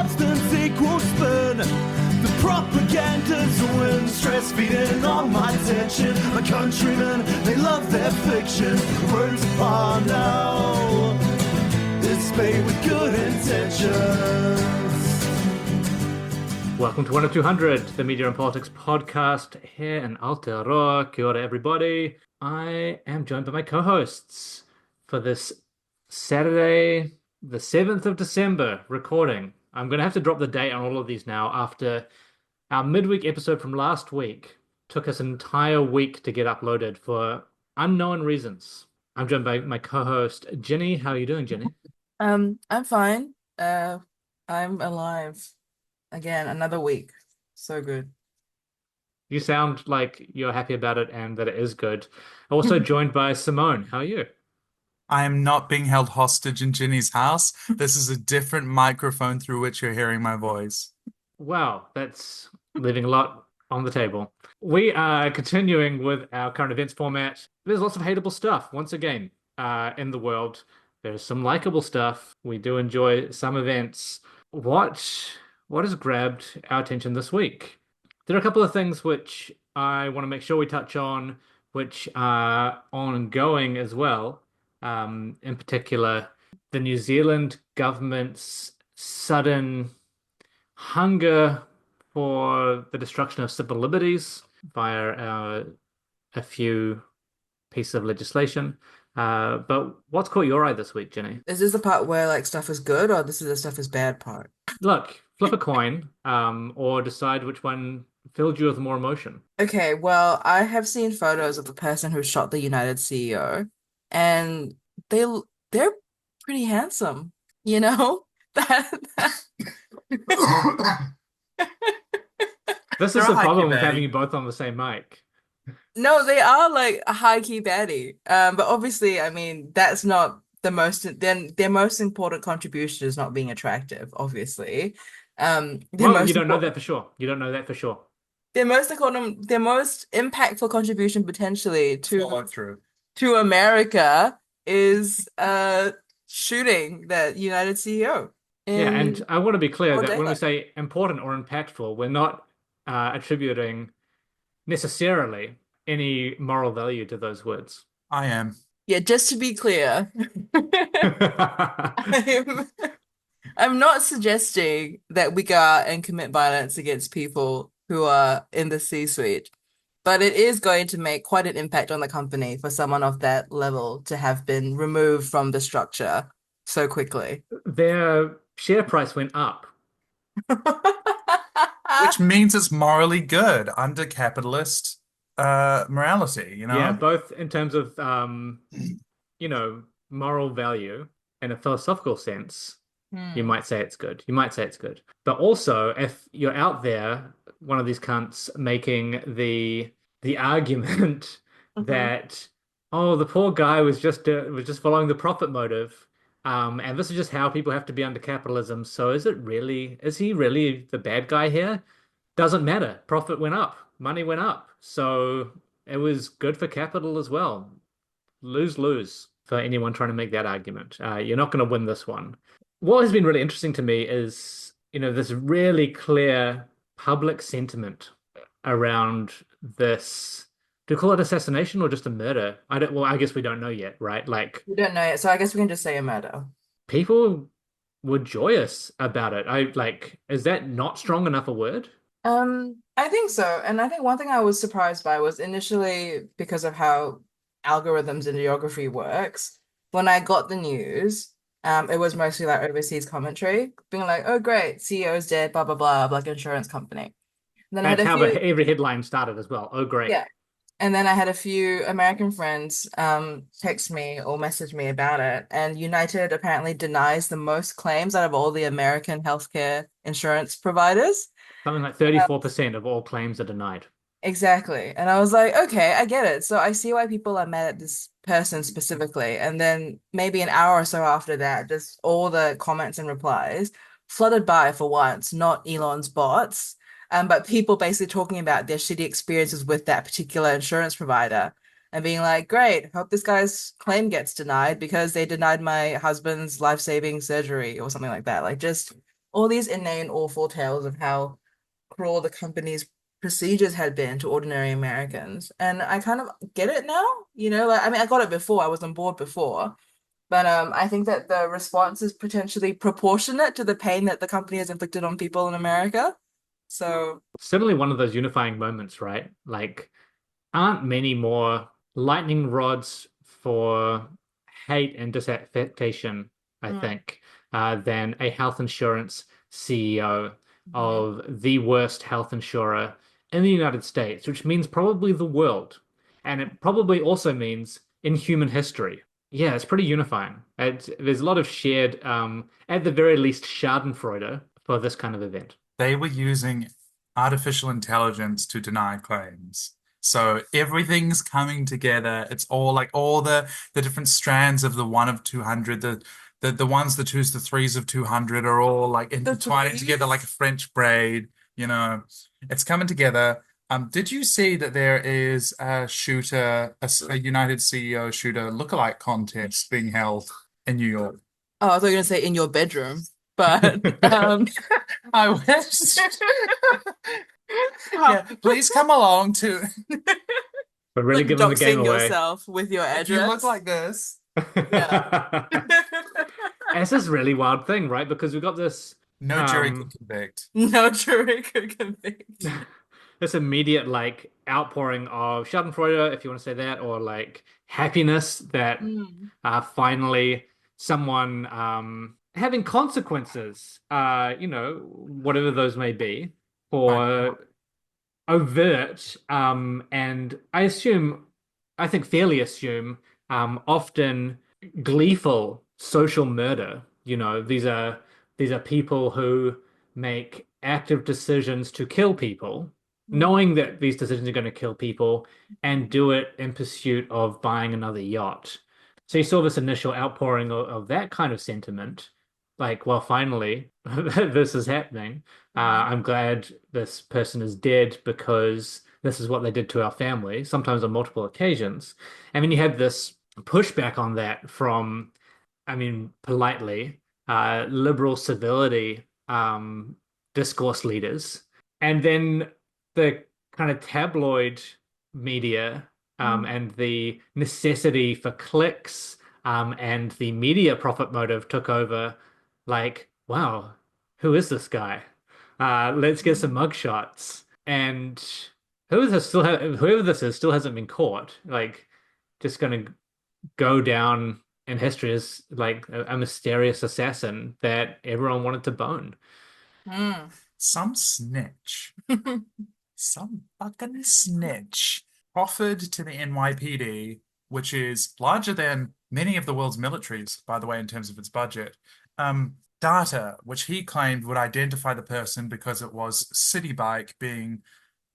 substance equals spin. The propaganda's a win, stress feeding on my tension. My countrymen, they love their fiction. Words upon now, it's made with good intentions. Welcome to 1 of 200, the Media and Politics podcast here in Aotearoa. Kia ora, everybody. I am joined by my co-hosts for this Saturday, the 7th of December recording. I'm going to have to drop the date on all of these now after our midweek episode from last week took us an entire week to get uploaded for unknown reasons. I'm joined by my co-host, Ginny. How are you doing, Ginny? I'm fine. I'm alive. Again, another week. So good. You sound like you're happy about it and that it is good. Also joined by Simone. How are you? I am not being held hostage in Ginny's house. This is a different microphone through which you're hearing my voice. Wow, that's leaving a lot on the table. We are continuing with our current events format. There's lots of hateable stuff, once again, in the world. There's some likable stuff. We do enjoy some events. What has grabbed our attention this week? There are a couple of things which I want to make sure we touch on, which are ongoing as well. In particular, the New Zealand government's sudden hunger for the destruction of civil liberties via a few pieces of legislation. But what's caught your eye this week, Ginny? Is this the part where like stuff is good, or this is the stuff is bad part? Look, flip a coin, or decide which one filled you with more emotion. Okay, well, I have seen photos of the person who shot the United CEO, and they're pretty handsome, you know? This is They're the a high-key problem with baddie. having you both on the same mic. No, they are like a high-key baddie. But obviously, I mean, that's not the most, then their most important contribution is not being attractive, obviously. Well, you don't know that for sure. You don't know that for sure. Their most impactful contribution potentially Follow through. to America is shooting the United CEO. Yeah, and I want to be clear that when we daylight. say important or impactful, we're not attributing necessarily any moral value to those words. I am. Yeah, just to be clear, I'm not suggesting that we go out and commit violence against people who are in the C-suite, but it is going to make quite an impact on the company for someone of that level to have been removed from the structure so quickly. Their share price went up. Which means it's morally good under capitalist morality, you know? Yeah, both in terms of moral value in a philosophical sense. You might say it's good. You might say it's good. But also, if you're out there, one of these cunts making the argument that, oh, the poor guy was just following the profit motive, and this is just how people have to be under capitalism. So is he really the bad guy here? Doesn't matter. Profit went up. Money went up. So it was good for capital as well. Lose-lose for anyone trying to make that argument. You're not going to win this one. What has been really interesting to me is, this really clear public sentiment around this. Do you call it assassination or just a murder? I guess we don't know yet, right? Like, We don't know yet, so I guess we can just say a murder. people were joyous about it. Is that not strong enough a word? I think so. And I think one thing I was surprised by was initially because of how algorithms and geography works. When I got the news, it was mostly like overseas commentary, being like, "Oh, great, CEO's dead, blah blah blah, like insurance company." And then I had That's a how few, every headline started as well. Oh, great. yeah. And then I had a few American friends text me or message me about it. And United apparently denies the most claims out of all the American healthcare insurance providers. Something like 34% of all claims are denied. Exactly. And I was like, okay, I get it. So I see why people are mad at this person specifically. And then maybe an hour or so after that, just all the comments and replies flooded by for once, not Elon's bots, but people basically talking about their shitty experiences with that particular insurance provider and being like, great, hope this guy's claim gets denied because they denied my husband's life-saving surgery or something like that. Like just all these inane, awful tales of how cruel the company's procedures had been to ordinary Americans. And I kind of get it now, like I mean I got it before, I was on board before. But I think that the response is potentially proportionate to the pain that the company has inflicted on people in America. So Certainly one of those unifying moments, right? Like, aren't many more lightning rods for hate and disaffection, I think, than a health insurance CEO of the worst health insurer in the United States, which means probably the world. And it probably also means in human history. Yeah, it's pretty unifying. There's a lot of shared, at the very least, Schadenfreude for this kind of event. They were using artificial intelligence to deny claims. So everything's coming together. It's all like all the different strands of the one of 200, the ones, the twos, the threes of 200 are all like intertwining together like a French braid, It's coming together. Did you see that there is a United CEO shooter lookalike contest being held in New York? Oh, I thought you were gonna say in your bedroom, but I wish. Yeah, please come along to. But really like giving the game doxing away. yourself with your If you address. look like this. Yeah. It's this really wild thing, right? Because we've got this No jury can convict. No jury could convict. this immediate like outpouring of Schadenfreude, if you want to say that, or like happiness that finally someone having consequences, whatever those may be, for overt and I think fairly assume often gleeful social murder. These are people who make active decisions to kill people, knowing that these decisions are going to kill people, and do it in pursuit of buying another yacht. So you saw this initial outpouring of that kind of sentiment, like, well, finally, this is happening. I'm glad this person is dead because this is what they did to our family, sometimes on multiple occasions. And then you have this pushback on that from, I mean, politely, liberal civility discourse leaders. And then the kind of tabloid media and the necessity for clicks and the media profit motive took over. Like, wow, who is this guy? Let's get some mugshots. And whoever this is still hasn't been caught. Like, just gonna go down in history as like a mysterious assassin that everyone wanted to bone. Some snitch. Some fucking snitch proffered to the NYPD, which is larger than many of the world's militaries, by the way, in terms of its budget. Data, which he claimed would identify the person because it was City Bike being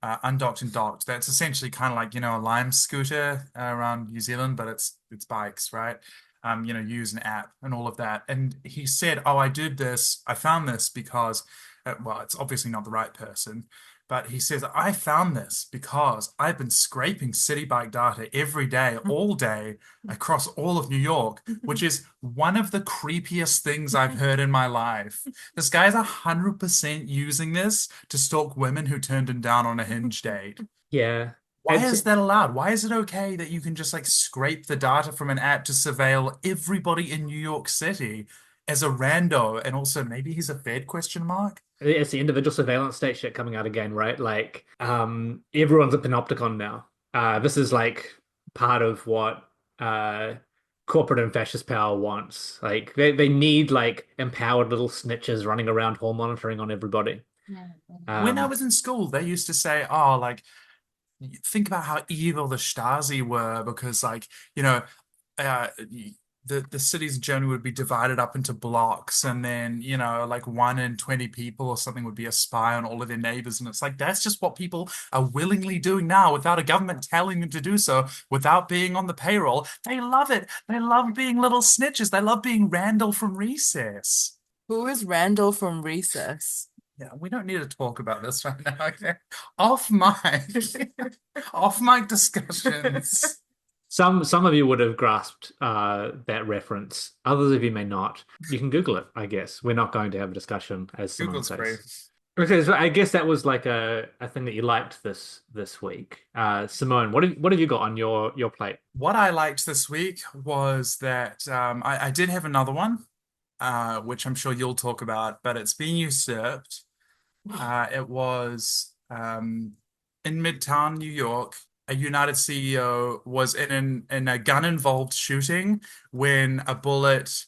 undocked and docked. That's essentially kind of like, a Lime scooter around New Zealand, but it's bikes, right? Use an app and all of that. And he said, oh, I found this because, well, it's obviously not the right person, but he says, I found this because I've been scraping City Bike data every day, all day, across all of New York, which is one of the creepiest things I've heard in my life. This guy's 100% using this to stalk women who turned him down on a Hinge date. Yeah. Why is that allowed? Why is it okay that you can just like scrape the data from an app to surveil everybody in New York City as a rando? And also maybe he's a Fed ? It's the individual surveillance state shit coming out again, right? Like, everyone's a panopticon now. This is like part of what corporate and fascist power wants. Like, they need like empowered little snitches running around hall monitoring on everybody. When I was in school, they used to say, oh, like, think about how evil the Stasi were because, like, the cities in Germany would be divided up into blocks, and then, like 1 in 20 people or something would be a spy on all of their neighbors. And it's like, that's just what people are willingly doing now without a government telling them to do so, without being on the payroll. They love it. They love being little snitches. They love being Randall from Recess. Who is Randall from Recess? Yeah, we don't need to talk about this right now, okay? Off mic. Off mic discussions. Some of you would have grasped that reference. Others of you may not. You can Google it, I guess. We're not going to have a discussion, as Simone Google's free. says. Okay, so I guess that was like a thing that you liked this week. Simone, what have you got on your plate? What I liked this week was that I did have another one, which I'm sure you'll talk about, but it's been usurped. It was in Midtown, New York. A United CEO was in a gun-involved shooting when a bullet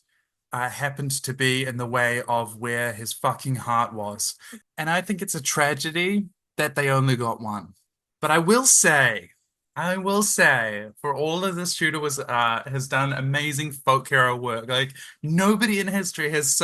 happened to be in the way of where his fucking heart was. And I think it's a tragedy that they only got one. But I will say, for all of this shooter has done amazing folk hero work. Like nobody in history has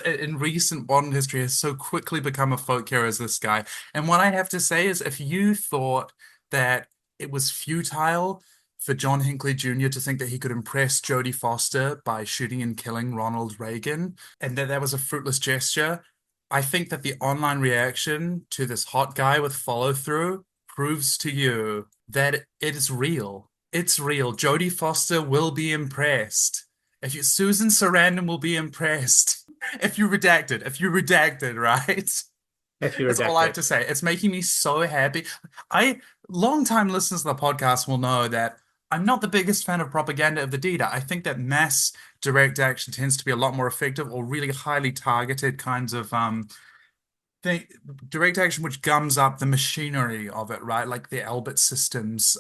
in recent modern history has so quickly become a folk hero as this guy. And what I have to say is, if you thought that it was futile for John Hinckley Jr. to think that he could impress Jodie Foster by shooting and killing Ronald Reagan, and that was a fruitless gesture, I think that the online reaction to this hot guy with follow-through proves to you that it is real. It's real. Jodie Foster will be impressed. Susan Sarandon will be impressed. If you redacted, right? If you That's all I have redacted. to say. It's making me so happy. Long-time listeners to the podcast will know that I'm not the biggest fan of propaganda of the data. I think that mass direct action tends to be a lot more effective, or really highly targeted kinds of direct action which gums up the machinery of it, right? Like the Elbit systems,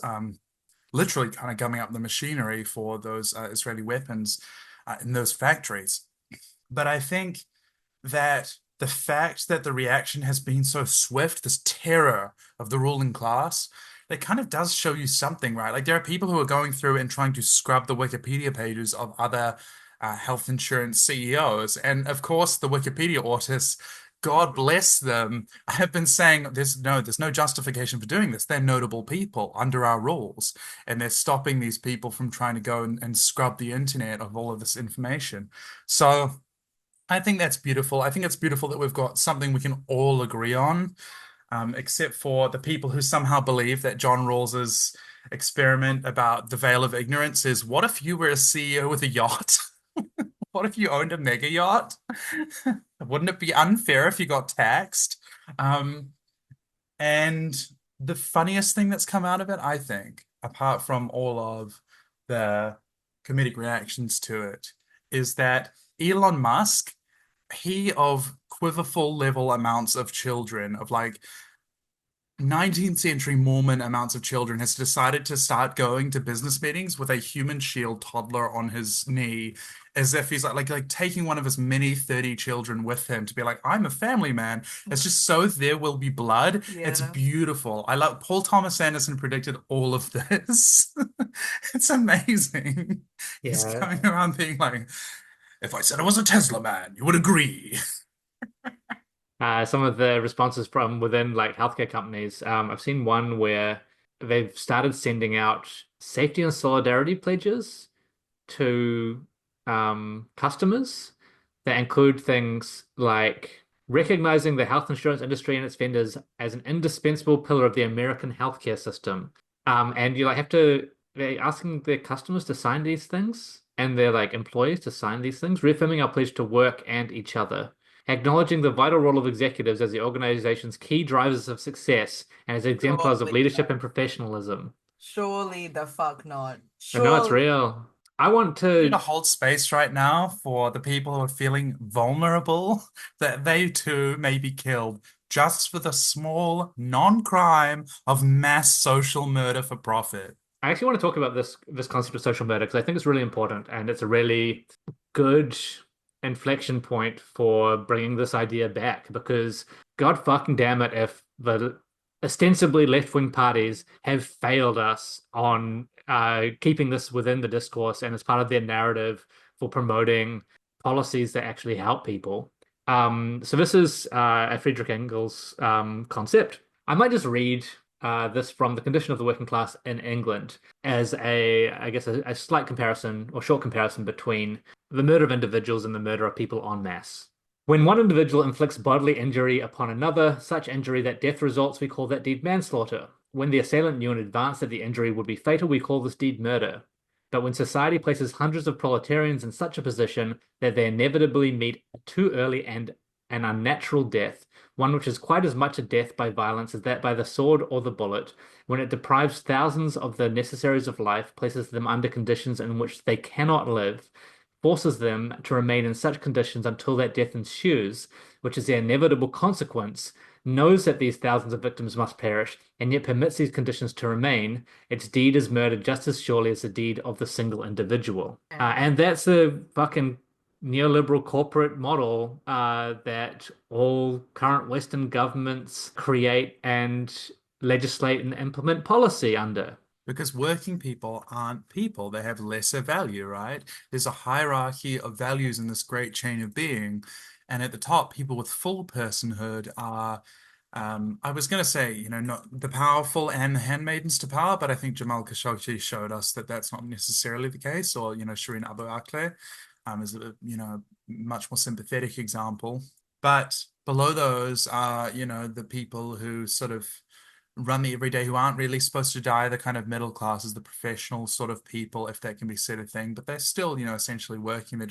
literally kind of gumming up the machinery for those Israeli weapons in those factories. But I think that the fact that the reaction has been so swift, this terror of the ruling class, that kind of does show you something, right? Like there are people who are going through and trying to scrub the Wikipedia pages of other health insurance CEOs. And of course, the Wikipedia authors, God bless them, have been saying there's no justification for doing this. They're notable people under our rules, and they're stopping these people from trying to go and scrub the internet of all of this information. So I think that's beautiful. I think it's beautiful that we've got something we can all agree on, except for the people who somehow believe that John Rawls's experiment about the veil of ignorance is, what if you were a CEO with a yacht? What if you owned a mega yacht? Wouldn't it be unfair if you got taxed? And the funniest thing that's come out of it, I think, apart from all of the comedic reactions to it, is that Elon Musk, he of quiverful level amounts of children, of like 19th century Mormon amounts of children, has decided to start going to business meetings with a human shield toddler on his knee, as if he's like taking one of his many 30 children with him to be like, I'm a family man. It's just so there will be blood. Yeah. It's beautiful. I love Paul Thomas Anderson predicted all of this. It's amazing. He's Yeah. going around being like, if I said I was a Tesla man, you would agree. Some of the responses from within like healthcare companies, I've seen one where they've started sending out safety and solidarity pledges to customers that include things like recognizing the health insurance industry and its vendors as an indispensable pillar of the American healthcare system. And you like they're asking their customers to sign these things and their like employees to sign these things, reaffirming our pledge to work and each other, acknowledging the vital role of executives as the organization's key drivers of success and as exemplars of Surely leadership not. and professionalism. Surely the fuck not. I know it's Surely. real. I want I'm going to to hold space right now for the people who are feeling vulnerable, that they too may be killed just for the small non-crime of mass social murder for profit. I actually want to talk about this concept of social murder because I think it's really important and it's a really good inflection point for bringing this idea back, because God fucking damn it if the ostensibly left-wing parties have failed us on keeping this within the discourse and as part of their narrative for promoting policies that actually help people. So this is a Friedrich Engels concept. I might just read this from The Condition of the Working Class in England as I guess, a slight comparison or short comparison between the murder of individuals and the murder of people en masse. When one individual inflicts bodily injury upon another, such injury that death results, we call that deed manslaughter. When the assailant knew in advance that the injury would be fatal, we call this deed murder. But when society places hundreds of proletarians in such a position that they inevitably meet a too early and an unnatural death, one which is quite as much a death by violence as that by the sword or the bullet, when it deprives thousands of the necessaries of life, places them under conditions in which they cannot live, forces them to remain in such conditions until that death ensues, which is the inevitable consequence, knows that these thousands of victims must perish, and yet permits these conditions to remain, its deed is murder just as surely as the deed of the single individual. And that's a fucking neoliberal corporate model that all current Western governments create and legislate and implement policy under. Because working people aren't people. They have lesser value, right? There's a hierarchy of values in this great chain of being. And at the top, people with full personhood are, I was going to say, not the powerful and the handmaidens to power, but I think Jamal Khashoggi showed us that that's not necessarily the case, or, Shireen Abu Akleh is a, much more sympathetic example. But below those are, the people who sort of run the everyday, who aren't really supposed to die, the kind of middle classes, the professional sort of people, if that can be said a thing, but they're still, essentially working. They're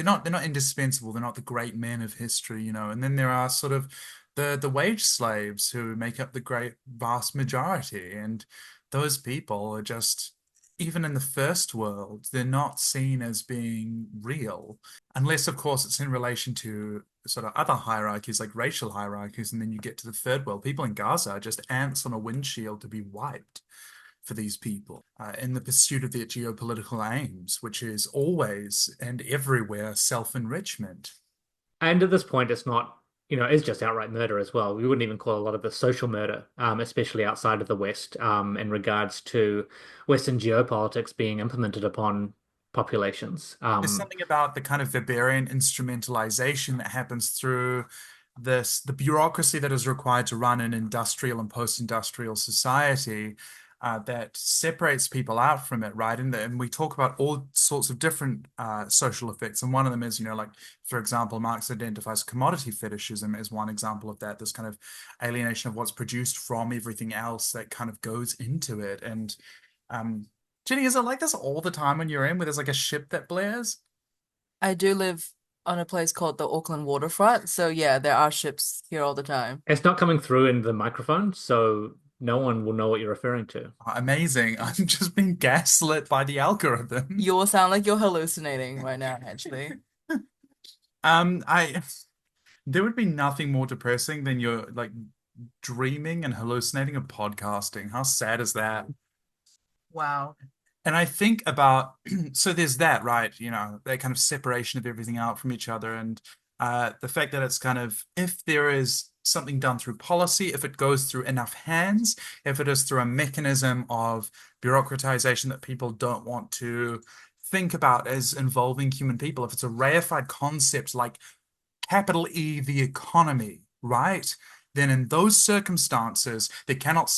not indispensable. They're not the great men of history, and then there are sort of the wage slaves who make up the great vast majority. And those people are just, even in the first world, they're not seen as being real, unless, of course, it's in relation to sort of other hierarchies, like racial hierarchies, and then you get to the third world. People in Gaza are just ants on a windshield to be wiped for these people in the pursuit of their geopolitical aims, which is always and everywhere self-enrichment. And at this point, it's not, it's just outright murder as well. We wouldn't even call a lot of this social murder, especially outside of the West, in regards to Western geopolitics being implemented upon populations. There's something about the kind of Weberian instrumentalization that happens through the bureaucracy that is required to run an industrial and post-industrial society that separates people out from it, right? And we talk about all sorts of different social effects. And one of them is, like, for example, Marx identifies commodity fetishism as one example of that, this kind of alienation of what's produced from everything else that kind of goes into it. And Ginny, is it like this all the time when you're in, where there's like a ship that blares? I do live on a place called the Auckland waterfront, so yeah, there are ships here all the time. It's not coming through in the microphone, so no one will know what you're referring to. Amazing. I'm just being gaslit by the algorithm. You will sound like you're hallucinating right now, actually. There would be nothing more depressing than you're like dreaming and hallucinating of podcasting. How sad is that? Wow. And I think about, so there's that, right? That kind of separation of everything out from each other. And the fact that it's kind of, if there is something done through policy, if it goes through enough hands, if it is through a mechanism of bureaucratization that people don't want to think about as involving human people, if it's a reified concept like capital E, the economy, right? Then in those circumstances, there cannot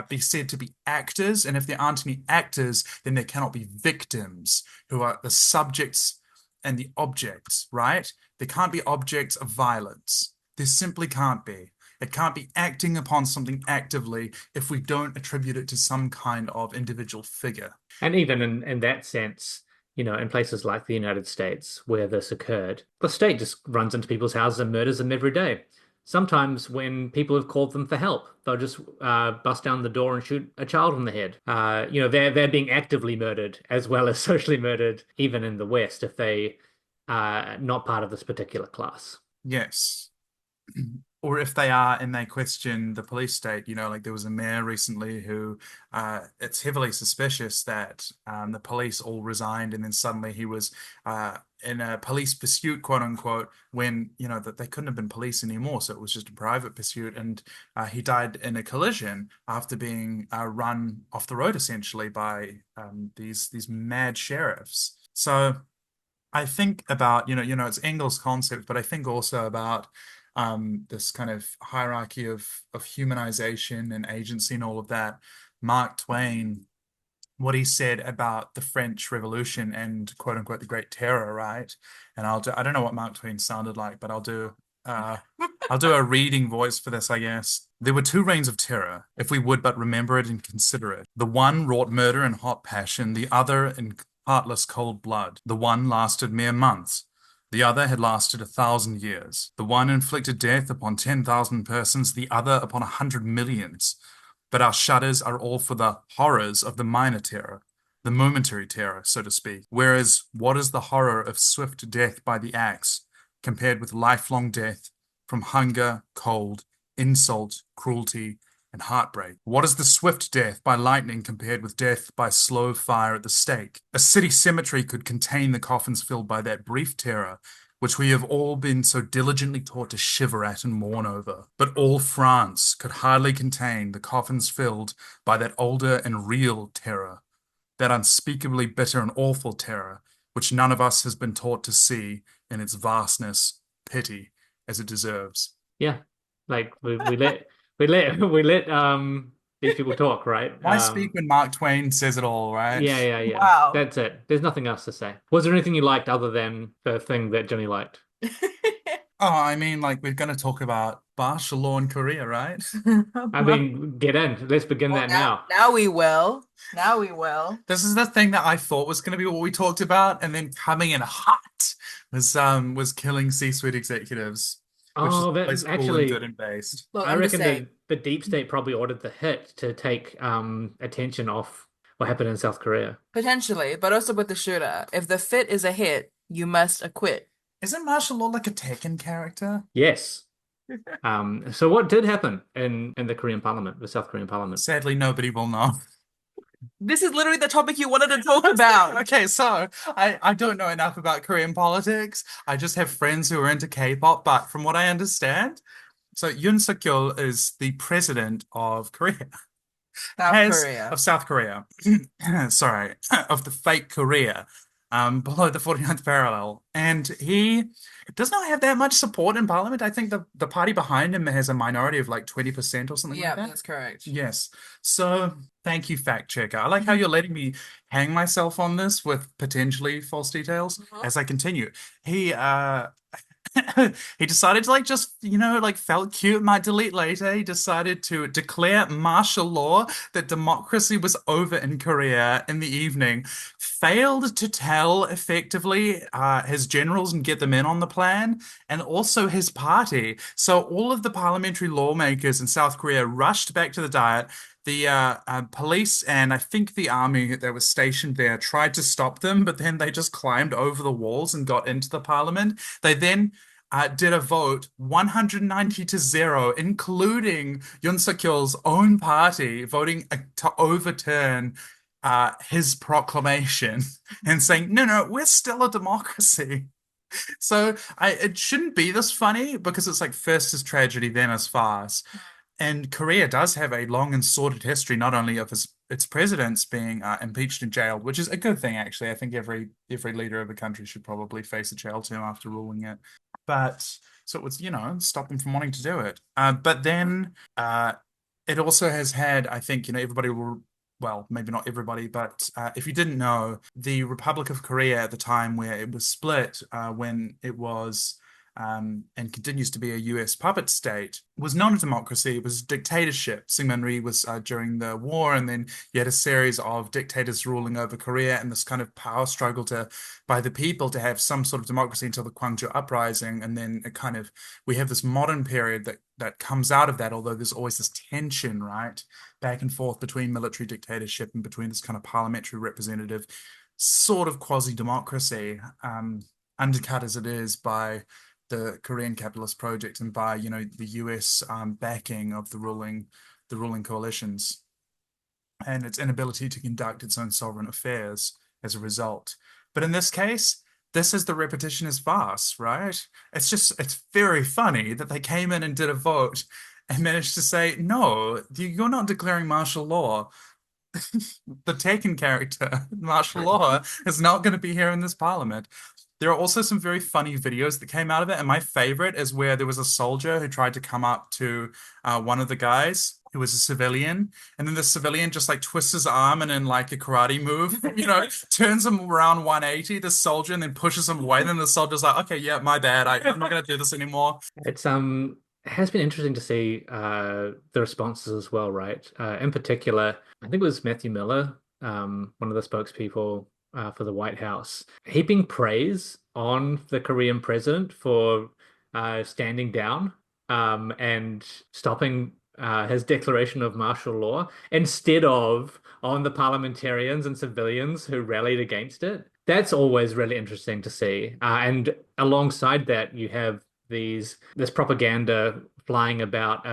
be said to be actors. And if there aren't any actors, then there cannot be victims who are the subjects and the objects, right? There can't be objects of violence. There simply can't be. It can't be acting upon something actively if we don't attribute it to some kind of individual figure. And even in that sense, in places like the United States where this occurred, the state just runs into people's houses and murders them every day. Sometimes when people have called them for help, they'll just bust down the door and shoot a child in the head. They're being actively murdered as well as socially murdered, even in the West, if they are not part of this particular class. Yes. Or if they are and they question the police state, like there was a mayor recently who it's heavily suspicious that the police all resigned and then suddenly he was in a police pursuit, quote unquote, when, that they couldn't have been police anymore. So it was just a private pursuit. And he died in a collision after being run off the road, essentially, by these mad sheriffs. So I think about, it's Engels' concept, but I think also about this kind of hierarchy of humanization and agency and all of that. Mark Twain, what he said about the French Revolution and quote unquote the Great Terror, right? And I don't know what Mark Twain sounded like, but I'll do I'll do a reading voice for this, I guess. There were two reigns of terror, if we would but remember it and consider it. The one wrought murder in hot passion, the other in heartless cold blood. The one lasted mere months. The other had lasted 1,000 years. The one inflicted death upon 10,000 persons, the other upon 100 millions. But our shudders are all for the horrors of the minor terror, the momentary terror, so to speak. Whereas, what is the horror of swift death by the axe compared with lifelong death from hunger, cold, insult, cruelty, and heartbreak? What is the swift death by lightning compared with death by slow fire at the stake? A city cemetery could contain the coffins filled by that brief terror, which we have all been so diligently taught to shiver at and mourn over. But all France could hardly contain the coffins filled by that older and real terror, that unspeakably bitter and awful terror, which none of us has been taught to see in its vastness, pity, as it deserves. Yeah, like we let these people talk, right? Why speak when Mark Twain says it all, right? Yeah. Wow. That's it. There's nothing else to say. Was there anything you liked other than the thing that Ginny liked? Oh, I mean, like, we're going to talk about martial law in Korea, right? I mean, get in. Let's begin that now. Now we will. Now we will. This is the thing that I thought was going to be what we talked about, and then coming in hot was killing C-suite executives. Which Oh, is that always cool actually, and good and based. Look, I I'm just reckon saying. the deep state probably ordered the hit to take attention off what happened in South Korea. Potentially, but also with the shooter. If the fit is a hit, you must acquit. Isn't martial law like a Tekken character? Yes. So what did happen in the Korean parliament, the South Korean parliament? Sadly, nobody will know. This is literally the topic you wanted to talk about. Okay, so I don't know enough about Korean politics. I just have friends who are into K-pop, but from what I understand, so Yoon Suk-yeol is the president of Korea. Of South Korea. Sorry, of the fake Korea, below the 49th parallel. And he does not have that much support in parliament. I think the party behind him has a minority of like 20% or something Yeah, like that. that's correct. Yes. So thank you, fact checker. I like how you're letting me hang myself on this with potentially false details as I continue. He he decided to felt cute, might delete later. He decided to declare martial law, that democracy was over in Korea in the evening, failed to tell effectively his generals and get them in on the plan, and also his party. So all of the parliamentary lawmakers in South Korea rushed back to the Diet. The police and I think the army that was stationed there tried to stop them, but then they just climbed over the walls and got into the parliament. They then did a vote 190-0, including Yoon Suk-yeol's own party voting to overturn his proclamation and saying, no, we're still a democracy. So it shouldn't be this funny because it's like first is tragedy, then is farce. And Korea does have a long and sordid history, not only of its presidents being impeached and jailed, which is a good thing, actually. I think every leader of a country should probably face a jail term after ruling it. But so it was, stop them from wanting to do it. But then it also has had, I think, everybody will, well, maybe not everybody, but if you didn't know, the Republic of Korea at the time where it was split, when it was and continues to be a US puppet state, was not a democracy. It was a dictatorship. Simone was during the war, and then you had a series of dictators ruling over Korea and this kind of power struggle by the people to have some sort of democracy until the Gwangju uprising. And then we have this modern period that comes out of that, although there's always this tension, right, back and forth between military dictatorship and between this kind of parliamentary representative sort of quasi-democracy, undercut as it is by the Korean capitalist project and by, the US backing of the ruling coalitions and its inability to conduct its own sovereign affairs as a result. But in this case, this is the repetition is farce, right? It's very funny that they came in and did a vote and managed to say, no, you're not declaring martial law. The Taken character, martial law, is not going to be here in this parliament. There are also some very funny videos that came out of it, and my favorite is where there was a soldier who tried to come up to one of the guys who was a civilian, and then the civilian just like twists his arm and in like a karate move, turns him around 180, the soldier, and then pushes him away. And then the soldier's like, okay, yeah, my bad. I'm not going to do this anymore. It's it has been interesting to see the responses as well, right? In particular, I think it was Matthew Miller, one of the spokespeople for the White House, heaping praise on the Korean president for standing down and stopping his declaration of martial law instead of on the parliamentarians and civilians who rallied against it. That's always really interesting to see. And alongside that, you have this propaganda flying about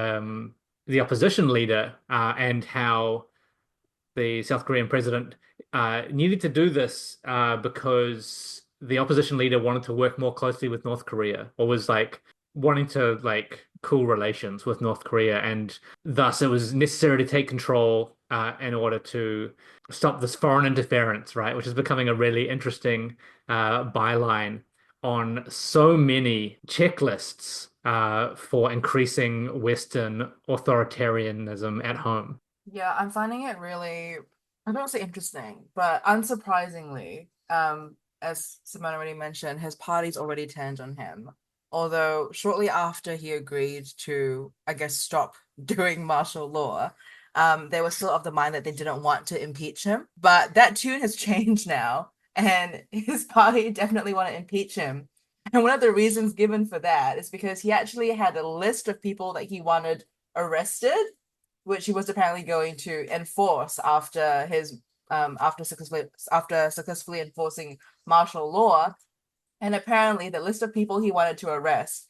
the opposition leader and how the South Korean president needed to do this because the opposition leader wanted to work more closely with North Korea, or was like wanting to like cool relations with North Korea, and thus it was necessary to take control in order to stop this foreign interference, right? Which is becoming a really interesting byline on so many checklists for increasing Western authoritarianism at home. Yeah, I'm finding it really, I don't say interesting, but unsurprisingly, as Simone already mentioned, his party's already turned on him. Although shortly after he agreed to, I guess, stop doing martial law, they were still of the mind that they didn't want to impeach him. But that tune has changed now, and his party definitely want to impeach him. And one of the reasons given for that is because he actually had a list of people that he wanted arrested, which he was apparently going to enforce after his after successfully enforcing martial law. And apparently the list of people he wanted to arrest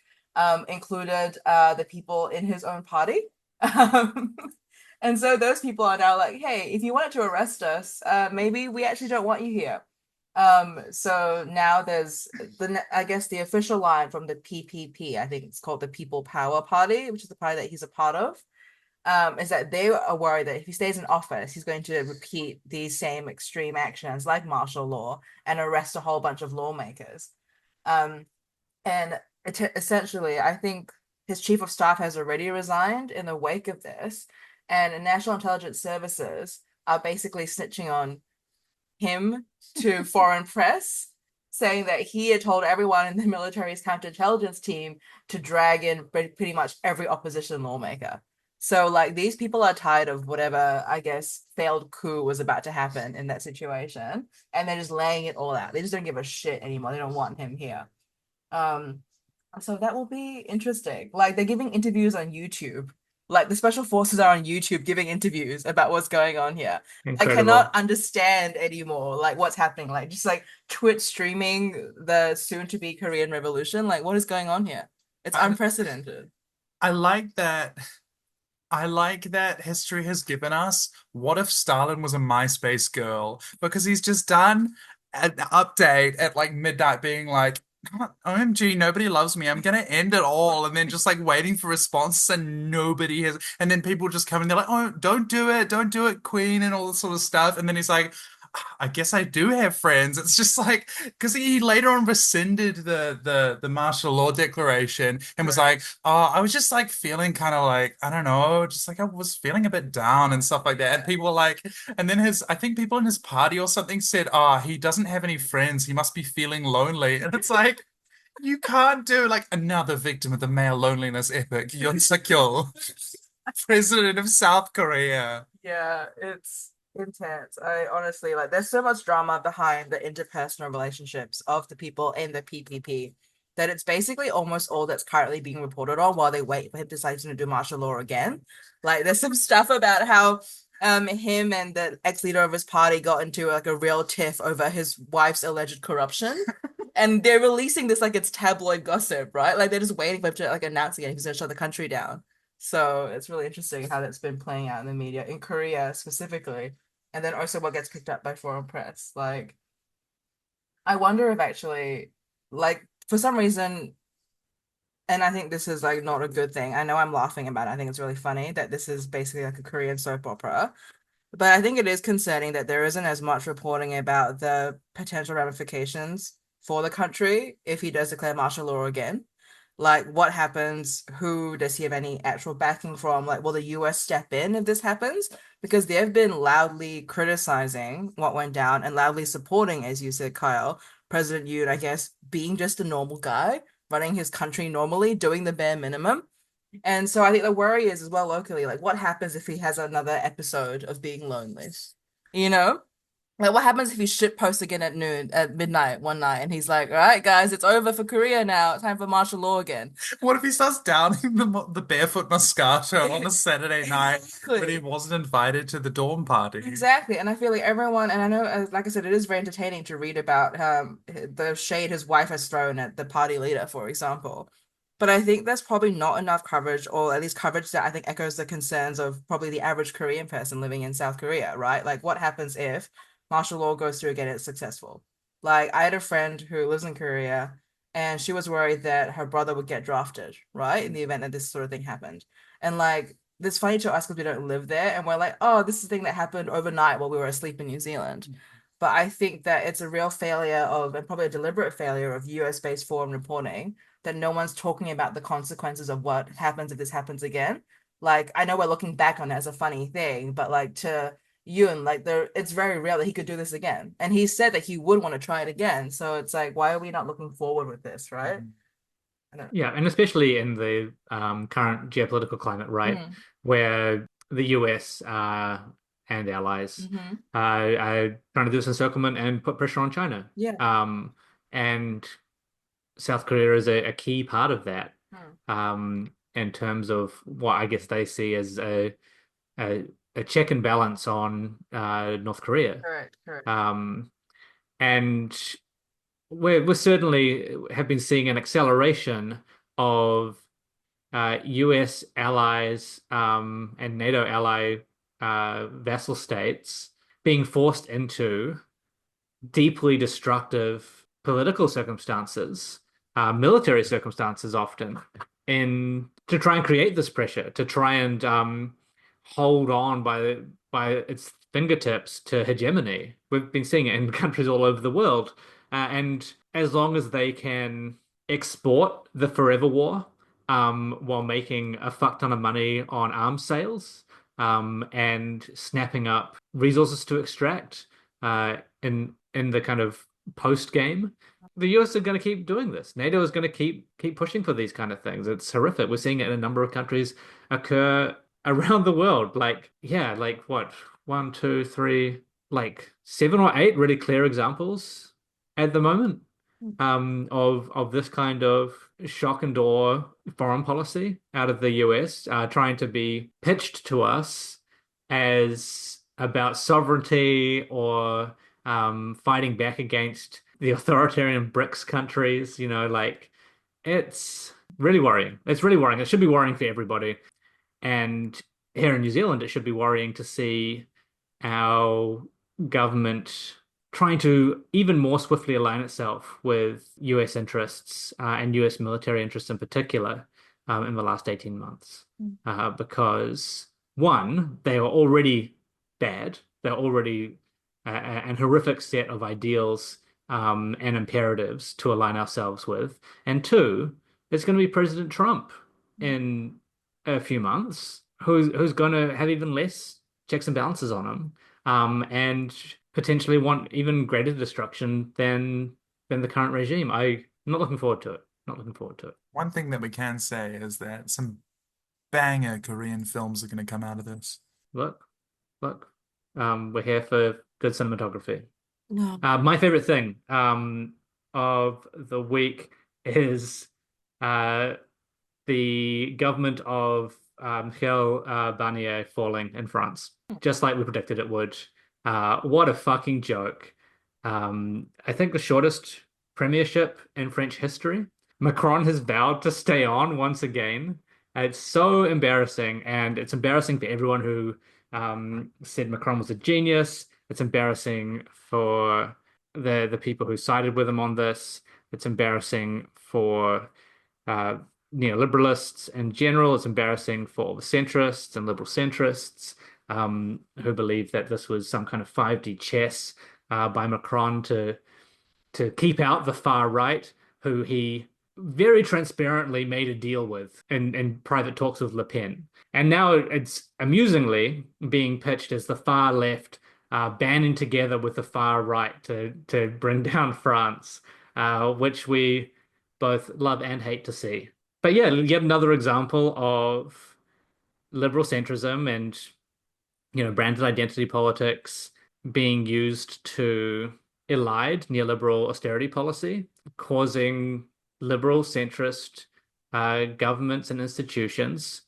included the people in his own party. And so those people are now like, hey, if you wanted to arrest us, maybe we actually don't want you here. So now there's I guess the official line from the PPP, I think it's called the People Power Party, which is the party that he's a part of, is that they are worried that if he stays in office, he's going to repeat these same extreme actions like martial law and arrest a whole bunch of lawmakers. And essentially, I think his chief of staff has already resigned in the wake of this, and national intelligence services are basically snitching on him to foreign press, saying that he had told everyone in the military's counterintelligence team to drag in pretty much every opposition lawmaker. So, like, these people are tired of whatever, I guess, failed coup was about to happen in that situation, and they're just laying it all out. They just don't give a shit anymore. They don't want him here. So that will be interesting. Like, they're giving interviews on YouTube. Like, the special forces are on YouTube giving interviews about what's going on here. Incredible. I cannot understand anymore, like, what's happening. Like, just like Twitch streaming the soon-to-be Korean Revolution. Like, what is going on here? It's unprecedented. I like that. I like that history has given us what if Stalin was a MySpace girl? Because he's just done an update at like midnight being like, OMG, nobody loves me. I'm gonna end it all. And then just like waiting for responses and nobody has. And then people just come and they're like, oh, don't do it, Queen, and all this sort of stuff. And then he's like, I guess I do have friends. It's just like because he later on rescinded the martial law declaration and was like, oh, I was just like feeling kind of like, I don't know, just like I was feeling a bit down and stuff like that. And people were like, and then I think people in his party or something said, he doesn't have any friends. He must be feeling lonely. And it's like, you can't do like another victim of the male loneliness epic. Yoon Suk-yeol, president of South Korea. Yeah, it's intense. I honestly like there's so much drama behind the interpersonal relationships of the people in the PPP that it's basically almost all that's currently being reported on while they wait for him to decide to do martial law again. Like there's some stuff about how him and the ex-leader of his party got into like a real tiff over his wife's alleged corruption. And they're releasing this like it's tabloid gossip, right? Like they're just waiting for him to like announce again he's gonna shut the country down. So it's really interesting how that's been playing out in the media in Korea specifically. And then also what gets picked up by foreign press. Like, I wonder if actually, like, for some reason, and I think this is like not a good thing. I know I'm laughing about it. I think it's really funny that this is basically like a Korean soap opera. But I think it is concerning that there isn't as much reporting about the potential ramifications for the country if he does declare martial law again. Like, what happens? Who does he have any actual backing from? Like, will the US step in if this happens? Because they've been loudly criticizing what went down and loudly supporting, as you said, Kyle, President Yoon, I guess, being just a normal guy, running his country normally, doing the bare minimum. And so I think the worry is as well locally, like what happens if he has another episode of being lonely? You know? Like what happens if he shit posts again at midnight one night and he's like, all right, guys, it's over for Korea now. Time for martial law again. What if he starts downing the barefoot Moscato on a Saturday night when he Exactly. wasn't invited to the dorm party? Exactly. And I feel like everyone, and I know, like I said, it is very entertaining to read about the shade his wife has thrown at the party leader, for example. But I think there's probably not enough coverage, or at least coverage that I think echoes the concerns of probably the average Korean person living in South Korea, right? Like, what happens if martial law goes through again, it's successful? Like, I had a friend who lives in Korea, and she was worried that her brother would get drafted, right? In the event that this sort of thing happened. And like, it's funny to us because we don't live there, and we're like, oh, this is a thing that happened overnight while we were asleep in New Zealand. But I think that it's a real failure of, and probably a deliberate failure of US-based foreign reporting that no one's talking about the consequences of what happens if this happens again. Like, I know we're looking back on it as a funny thing, but like to Ewan, like it's very real that he could do this again. And he said that he would want to try it again. So it's like, why are we not looking forward with this, right? I don't Yeah, and especially in the current geopolitical climate, right, know. where the US and allies are trying to do this encirclement and put pressure on China. Yeah. And South Korea is a key part of that, Hmm. in terms of what I guess they see as a, a check and balance on North Korea. Correct, correct. And we're certainly have been seeing an acceleration of US allies and NATO ally vassal states being forced into deeply destructive political circumstances, military circumstances often, in to try and create this pressure, to try and hold on by its fingertips to hegemony. We've been seeing it in countries all over the world, and as long as they can export the forever war, while making a fuck ton of money on arms sales, and snapping up resources to extract, in the kind of post game, the US are going to keep doing this. NATO is going to keep pushing for these kind of things. It's horrific. We're seeing it in a number of countries occur around the world. Like, yeah, like what, one, two, three, like 7 or 8 really clear examples at the moment, of this kind of shock and awe foreign policy out of the US, trying to be pitched to us as about sovereignty or fighting back against the authoritarian BRICS countries. Like, it's really worrying. It's really worrying. It should be worrying for everybody. And here in New Zealand, it should be worrying to see our government trying to even more swiftly align itself with US interests, and US military interests in particular, in the last 18 months. Because, one, they are already bad. They're already an horrific set of ideals, and imperatives to align ourselves with. And two, it's going to be President Trump in a few months, who's going to have even less checks and balances on him, and potentially want even greater destruction than the current regime. I'm not looking forward to it. Not looking forward to it. One thing that we can say is that some banger Korean films are going to come out of this. Look, look, we're here for good cinematography. No. My favorite thing of the week is the government of Michel Barnier falling in France, just like we predicted it would. What a fucking joke. I think the shortest premiership in French history. Macron has vowed to stay on once again. It's so embarrassing, and it's embarrassing for everyone who said Macron was a genius. It's embarrassing for the people who sided with him on this. It's embarrassing for neoliberalists in general. It's embarrassing for all the centrists and liberal centrists, who believe that this was some kind of 5D chess by Macron to keep out the far right, who he very transparently made a deal with in private talks with Le Pen. And now it's amusingly being pitched as the far left banding together with the far right to bring down France, which we both love and hate to see. But yeah, yet another example of liberal centrism and branded identity politics being used to elide neoliberal austerity policy, causing liberal centrist governments and institutions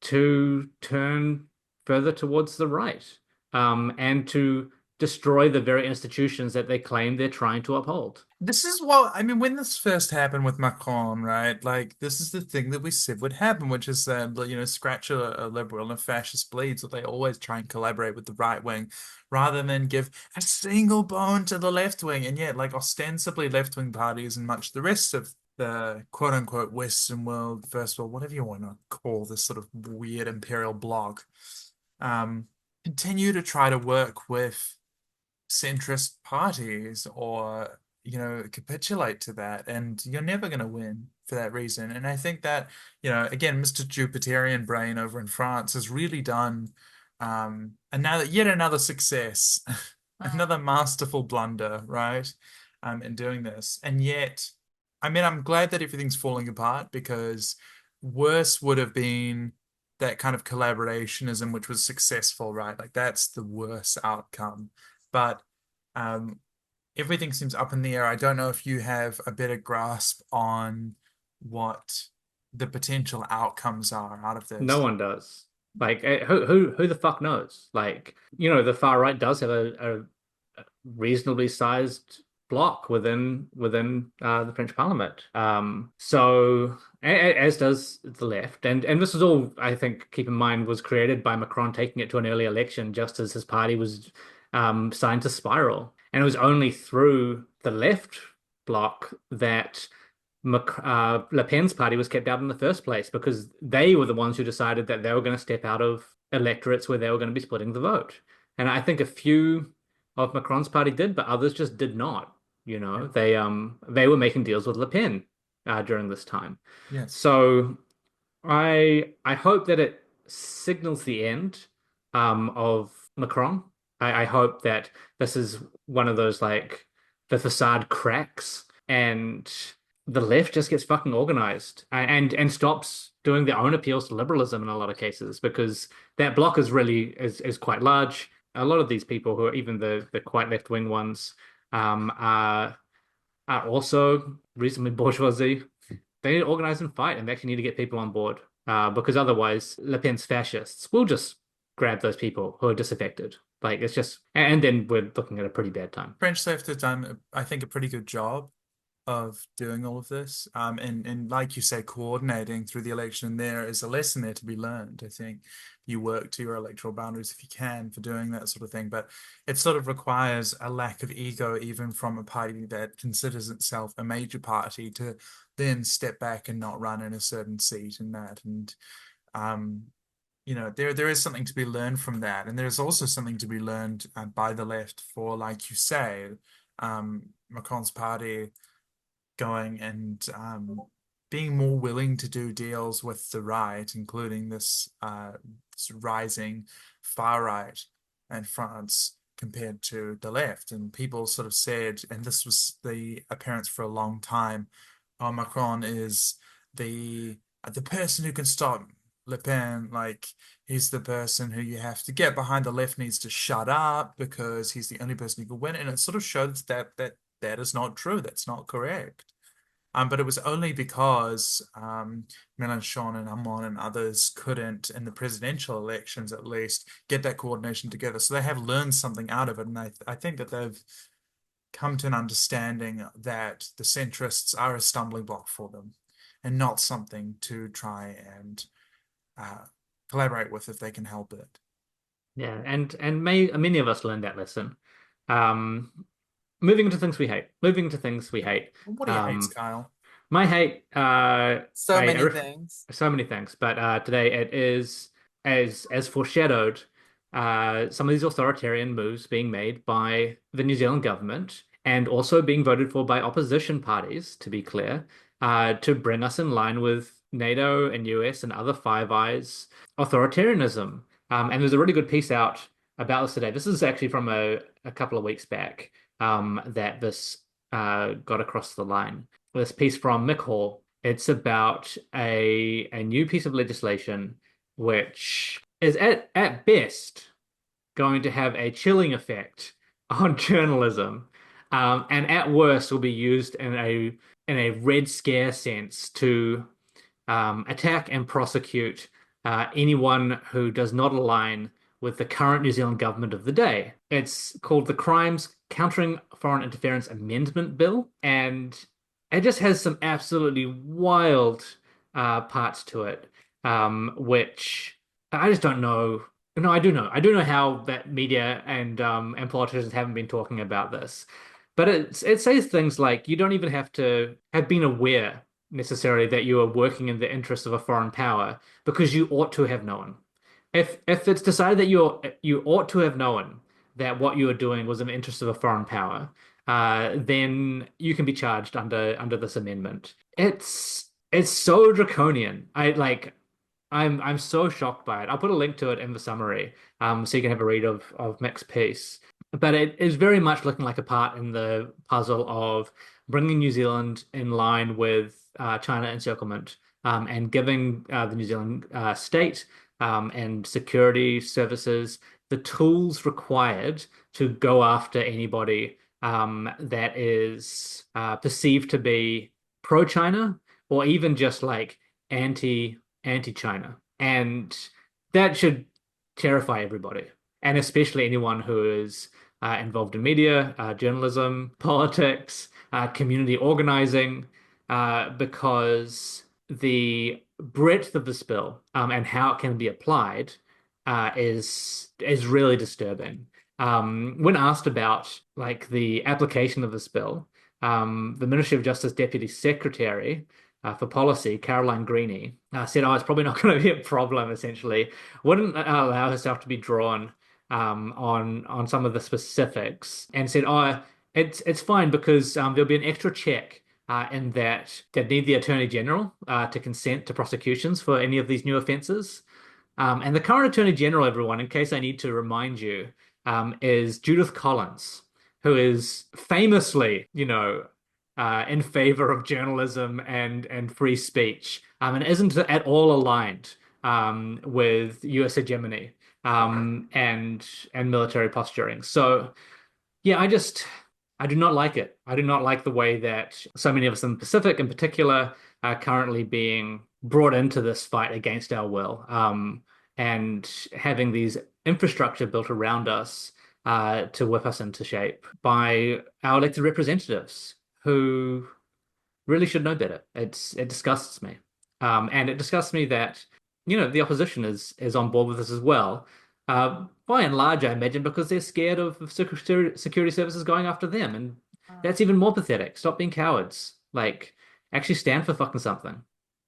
to turn further towards the right, and to destroy the very institutions that they claim they're trying to uphold. This is what I mean when this first happened with Macron, right? Like this is the thing that we said would happen, which is that scratch a liberal and a fascist bleeds, so they always try and collaborate with the right wing rather than give a single bone to the left wing. And yet, like ostensibly left wing parties and much the rest of the quote unquote Western world, first world, whatever you want to call this sort of weird imperial bloc, continue to try to work with centrist parties or capitulate to that, and you're never going to win for that reason. And I think that again, Mr. Jupiterian brain over in France has really done yet another success, another masterful blunder, right? In doing this. And yet, I mean, I'm glad that everything's falling apart, because worse would have been that kind of collaborationism which was successful, right? Like that's the worst outcome. But everything seems up in the air. I don't know if you have a better grasp on what the potential outcomes are out of this. No one does. Like, who the fuck knows? Like, the far right does have a reasonably sized bloc within the French Parliament. So as does the left, and this is all, I think, keep in mind, was created by Macron taking it to an early election just as his party was starting to spiral. And it was only through the left bloc that Le Pen's party was kept out in the first place, because they were the ones who decided that they were going to step out of electorates where they were going to be splitting the vote. And I think a few of Macron's party did, but others just did not. They were making deals with Le Pen during this time. Yes. So I hope that it signals the end of Macron. I hope that this is one of those, like, the facade cracks and the left just gets fucking organized and stops doing their own appeals to liberalism in a lot of cases, because that block is quite large. A lot of these people, who are even the quite left-wing ones, are also reasonably bourgeoisie. They need to organize and fight, and they actually need to get people on board, because otherwise Le Pen's fascists will just grab those people who are disaffected. Like, it's just, and then we're looking at a pretty bad time. French left have done, I think, a pretty good job of doing all of this. And like you say, coordinating through the election. There is a lesson there to be learned. I think you work to your electoral boundaries if you can for doing that sort of thing. But it sort of requires a lack of ego, even from a party that considers itself a major party, to then step back and not run in a certain seat and that. And there is something to be learned from that. And there's also something to be learned by the left for, like you say, Macron's party going and being more willing to do deals with the right, including this rising far right in France compared to the left. And people sort of said, and this was the appearance for a long time, oh, Macron is the person who can stop Le Pen. Like, he's the person who you have to get behind. The left needs to shut up because he's the only person who can win. And it sort of showed that is not true. That's not correct. But it was only because Mélenchon and Hamon and others couldn't, in the presidential elections at least, get that coordination together. So they have learned something out of it. And I think that they've come to an understanding that the centrists are a stumbling block for them and not something to try and collaborate with if they can help it. Yeah, and many of us learned that lesson. Moving into things we hate. What do you hate, Kyle? My hate, So many things. So many things. But today it is, as foreshadowed, some of these authoritarian moves being made by the New Zealand government, and also being voted for by opposition parties, to be clear, to bring us in line with NATO and US and other Five Eyes authoritarianism. And there's a really good piece out about this today. This is actually from a couple of weeks back, that this got across the line. This piece from Mick Hall, It's about a new piece of legislation which is at best going to have a chilling effect on journalism, and at worst will be used in a Red Scare sense to attack and prosecute anyone who does not align with the current New Zealand government of the day. It's called the Crimes Countering Foreign Interference Amendment Bill, and it just has some absolutely wild parts to it, which I just don't know. No, I do know. I do know how that media and politicians haven't been talking about this, but it says things like you don't even have to have been aware necessarily that you are working in the interests of a foreign power because you ought to have known. If it's decided that you ought to have known that what you are doing was in the interest of a foreign power, then you can be charged under this amendment. It's so draconian. I'm so shocked by it. I'll put a link to it in the summary, so you can have a read of Mick's piece. But it is very much looking like a part in the puzzle of bringing New Zealand in line with China encirclement, and giving the New Zealand state and security services the tools required to go after anybody that is perceived to be pro-China or even just like anti-China. And that should terrify everybody, and especially anyone who is involved in media, journalism, politics, community organizing, because the breadth of this bill and how it can be applied is really disturbing. When asked about like the application of this bill, the Ministry of Justice Deputy Secretary for Policy, Caroline Greeny, said, "Oh, it's probably not going to be a problem." Essentially, wouldn't allow herself to be drawn on some of the specifics, and said, "Oh, it's fine because there'll be an extra check in that they need the Attorney General to consent to prosecutions for any of these new offences." And the current Attorney General, everyone, in case I need to remind you, is Judith Collins, who is famously, in favor of journalism and free speech, and isn't at all aligned with US hegemony and military posturing. So, yeah, I do not like it. I do not like the way that so many of us in the Pacific, in particular, are currently being brought into this fight against our will, and having these infrastructure built around us to whip us into shape by our elected representatives who really should know better. It disgusts me, and it disgusts me that the opposition is on board with this as well. By and large, I imagine because they're scared of security services going after them, and that's even more pathetic. Stop being cowards. Like, actually stand for fucking something.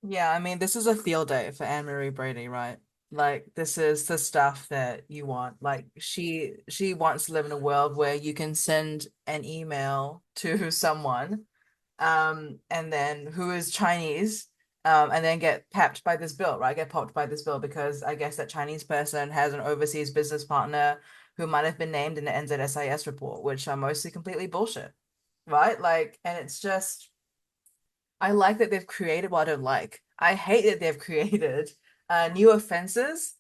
Yeah, I mean, this is a field day for Anne-Marie Brady, right? Like, this is the stuff that you want. Like, she wants to live in a world where you can send an email to someone, and then who is Chinese, and then get papped by this bill, right? Get popped by this bill because I guess that Chinese person has an overseas business partner who might have been named in the NZSIS report, which are mostly completely bullshit, right? Like, and it's just, I like that they've created what I don't like. I hate that they've created new offenses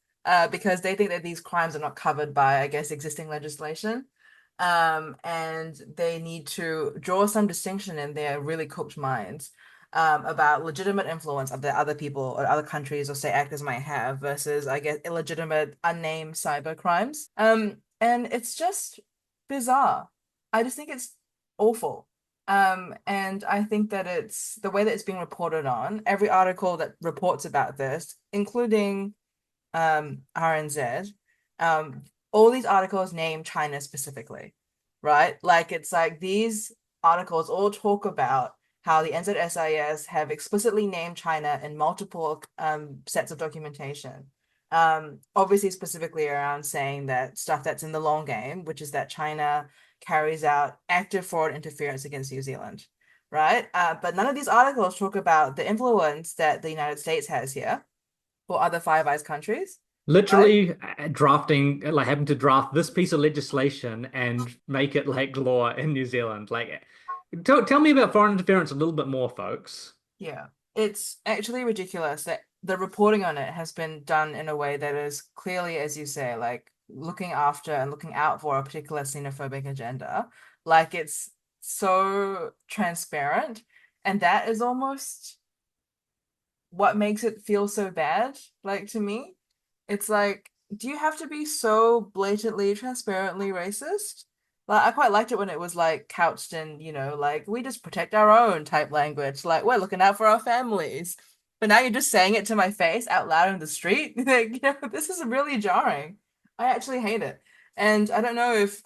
because they think that these crimes are not covered by, I guess, existing legislation. And they need to draw some distinction in their really cooked minds about legitimate influence of the other people or other countries or say actors might have versus, I guess, illegitimate, unnamed cyber crimes. And it's just bizarre. I just think it's awful. And I think that it's the way that it's being reported on, every article that reports about this, including RNZ, all these articles name China specifically, right? Like, it's like these articles all talk about how the NZSIS have explicitly named China in multiple sets of documentation. Obviously specifically around saying that stuff that's in the long game, which is that China carries out active foreign interference against New Zealand, right? But none of these articles talk about the influence that the United States has here or other Five Eyes countries. Literally drafting, like having to draft this piece of legislation and make it like law in New Zealand. Like, tell me about foreign interference a little bit more, folks. Yeah. It's actually ridiculous that the reporting on it has been done in a way that is clearly, as you say, like looking after and looking out for a particular xenophobic agenda. Like it's so transparent, and that is almost what makes it feel so bad, like to me. It's like, do you have to be so blatantly, transparently racist? Like, I quite liked it when it was like couched in, like we just protect our own type language, like we're looking out for our families. But now you're just saying it to my face out loud in the street. Like, this is really jarring. I actually hate it. And I don't know if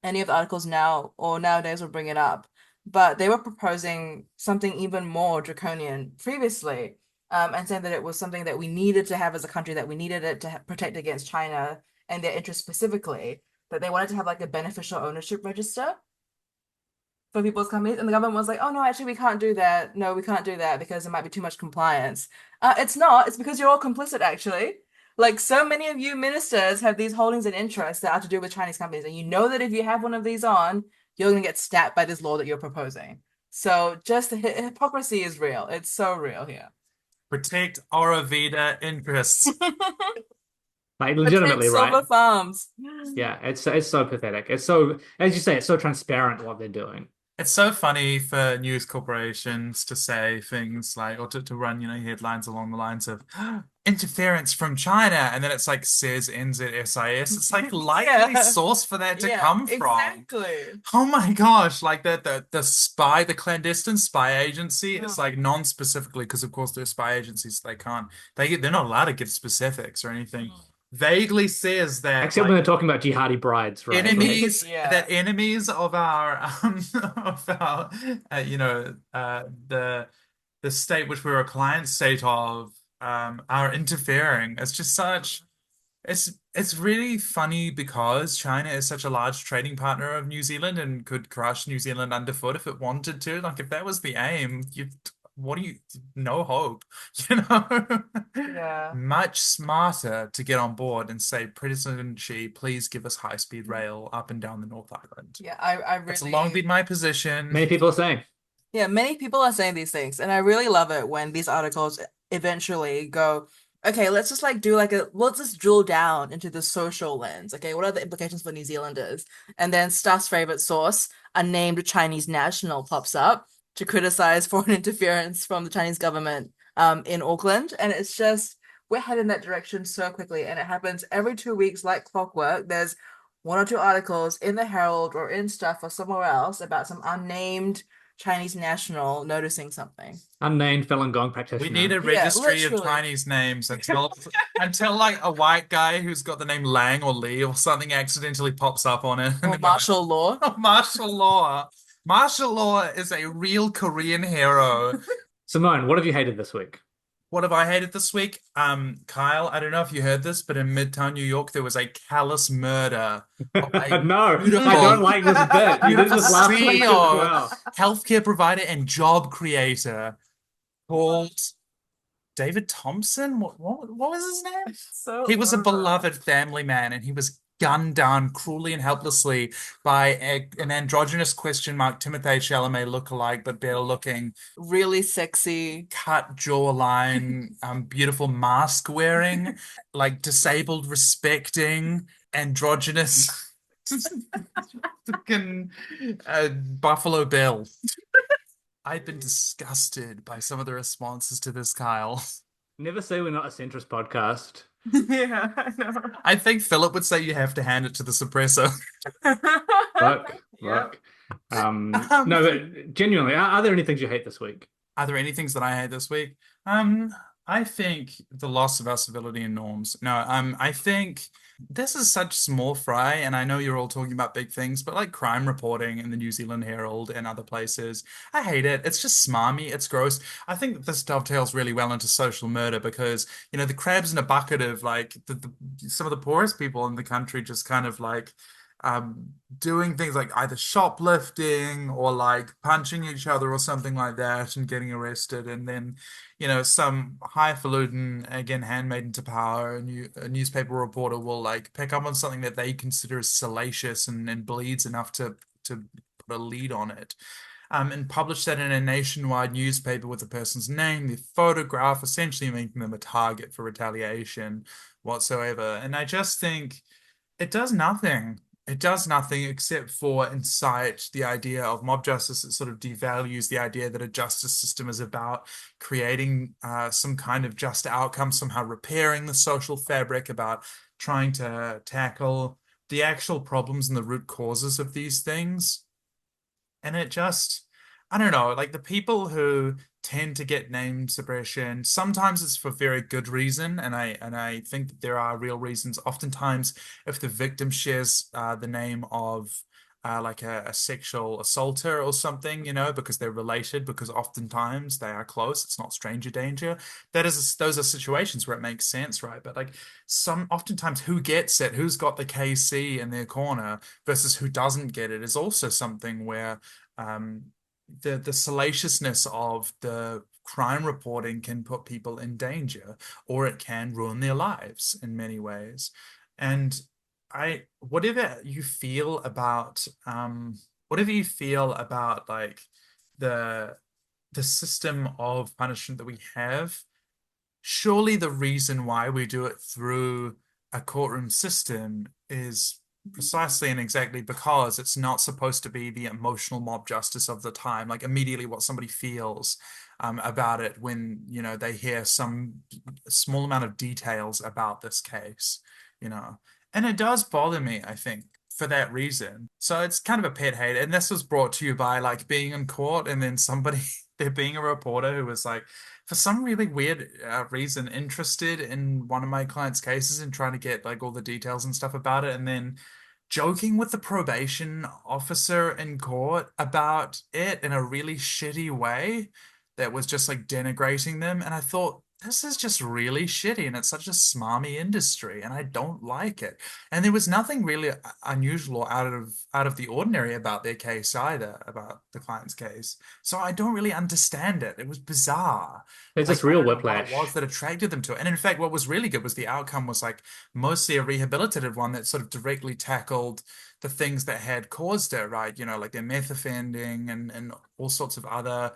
any of the articles now or nowadays will bring it up, but they were proposing something even more draconian previously, and saying that it was something that we needed to have as a country, that we needed it to protect against China and their interests specifically, that they wanted to have like a beneficial ownership register for people's companies. And the government was like, oh, no, actually, we can't do that. No, we can't do that because it might be too much compliance. It's not. It's because you're all complicit, actually. Like, so many of you ministers have these holdings and interests that are to do with Chinese companies. And you know that if you have one of these on, you're going to get stabbed by this law that you're proposing. So just the hypocrisy is real. It's so real here. Protect Aurovida interests. Like legitimately, right? Silver farms. Yeah, it's so pathetic. It's so, as you say, it's so transparent what they're doing. It's so funny for news corporations to say things like, or to run, headlines along the lines of interference from China, and then it's like says NZSIS. It's like likely source for that to come from. Exactly. Oh my gosh, like the spy, the clandestine spy agency is like non-specifically, because of course they're spy agencies, they're not allowed to give specifics or anything. Vaguely says that Except when they're talking about jihadi brides, right? enemies of our the state which we're a client state of are interfering. It's just it's really funny because China is such a large trading partner of New Zealand and could crush New Zealand underfoot if it wanted to. Like if that was the aim, no hope, Yeah. Much smarter to get on board and say, President Xi, please give us high-speed rail up and down the North Island. Yeah, I really... It's long been my position. Many people are saying. Yeah, many people are saying these things, and I really love it when these articles eventually go, okay, let's just let's just drill down into the social lens. Okay, what are the implications for New Zealanders? And then Stuff's favorite source, a named Chinese national, pops up to criticize foreign interference from the Chinese government in Auckland. And it's just, we're heading that direction so quickly. And it happens every 2 weeks like clockwork. There's 1 or 2 articles in the Herald or in Stuff or somewhere else about some unnamed Chinese national noticing something. Unnamed Falun Gong practitioner. We need a registry of Chinese names until like a white guy who's got the name Lang or Lee or something accidentally pops up on it. Or martial law. Martial law. Martial law is a real Korean hero. Simone, what have you hated this week? What have I hated this week? Kyle, I don't know if you heard this, but in Midtown New York, there was a callous murder. No, I don't like this bit. You did this last week as well. Healthcare provider and job creator called David Thompson. What was his name? He was a beloved family man, and he was gunned down cruelly and helplessly by an androgynous Timothée Chalamet lookalike, but better looking, really sexy, cut jawline, beautiful mask wearing, like disabled respecting, androgynous fucking Buffalo Bill. I've been disgusted by some of the responses to this, Kyle. Never say we're not a centrist podcast. Yeah, I know. I think Philip would say you have to hand it to the suppressor. Look. No, but genuinely, are there any things you hate this week? Are there any things that I hate this week? I think the loss of our civility and norms. No, I think this is such small fry, and I know you're all talking about big things, but like crime reporting in the New Zealand Herald and other places, I hate it. It's just smarmy. It's gross. I think that this dovetails really well into social murder because, the crabs in a bucket of like some of the poorest people in the country just kind of like doing things like either shoplifting or like punching each other or something like that and getting arrested, and then some highfalutin, again handmaiden to power, a newspaper reporter will like pick up on something that they consider as salacious and bleeds enough to put a lead on it. and publish that in a nationwide newspaper with the person's name, their photograph, essentially making them a target for retaliation whatsoever. And I just think it does nothing. It does nothing except for incite the idea of mob justice. It sort of devalues the idea that a justice system is about creating some kind of just outcome, somehow repairing the social fabric, about trying to tackle the actual problems and the root causes of these things. And it just, I don't know, like the people who tend to get name suppression, sometimes it's for very good reason, and I think that there are real reasons. Oftentimes, if the victim shares the name of like a sexual assaulter or something, because they're related, because oftentimes they are close, it's not stranger danger. Those are situations where it makes sense, right? But like oftentimes who gets it, who's got the KC in their corner versus who doesn't get it is also something where the salaciousness of the crime reporting can put people in danger, or it can ruin their lives in many ways. And whatever you feel about like the system of punishment that we have, surely the reason why we do it through a courtroom system is precisely and exactly because it's not supposed to be the emotional mob justice of the time, like immediately what somebody feels about it when they hear some small amount of details about this case, and it does bother me, I think, for that reason. So it's kind of a pet hate, and this was brought to you by like being in court and then somebody there being a reporter who was like, for some really weird reason, interested in one of my clients' cases and trying to get like all the details and stuff about it, and then joking with the probation officer in court about it in a really shitty way that was just like denigrating them. And I thought, this is just really shitty, and it's such a smarmy industry, and I don't like it. And there was nothing really unusual or out of the ordinary about their case either, about the client's case. So I don't really understand it. It was bizarre. There's Like, this real I don't know what whiplash. it was that attracted them to it. And in fact, what was really good was the outcome was like mostly a rehabilitative one that sort of directly tackled the things that had caused it, right? Like their meth offending and all sorts of other,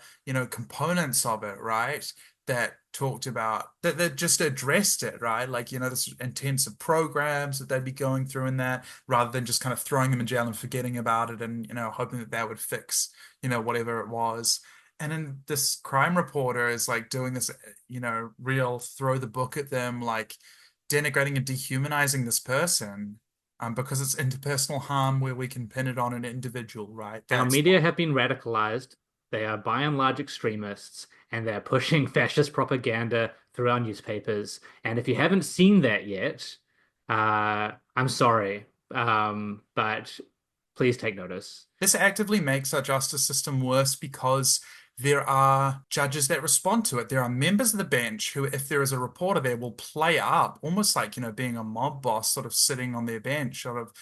components of it, right? That talked about that just addressed it, right? Like, this intensive programs that they'd be going through in that, rather than just kind of throwing them in jail and forgetting about it and, hoping that would fix, whatever it was. And then this crime reporter is like doing this, real throw the book at them, like denigrating and dehumanizing this person. Because it's interpersonal harm where we can pin it on an individual, right? Our media have been radicalized. They are by and large extremists, and they're pushing fascist propaganda through our newspapers. And if you haven't seen that yet, I'm sorry, but please take notice. This actively makes our justice system worse because there are judges that respond to it. There are members of the bench who, if there is a reporter there, will play up, almost like, being a mob boss, sort of sitting on their bench, sort of,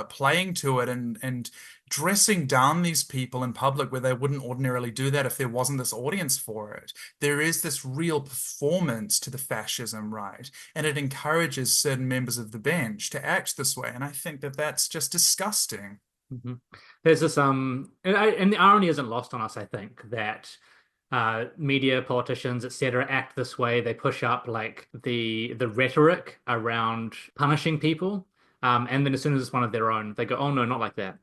playing to it and dressing down these people in public where they wouldn't ordinarily do that if there wasn't this audience for it. There is this real performance to the fascism, right? And it encourages certain members of the bench to act this way. And I think that that's just disgusting. Mm-hmm. There's this and the irony isn't lost on us, I think, that media, politicians, etc., act this way. They push up like the rhetoric around punishing people, and then as soon as it's one of their own, they go, "Oh no, not like that."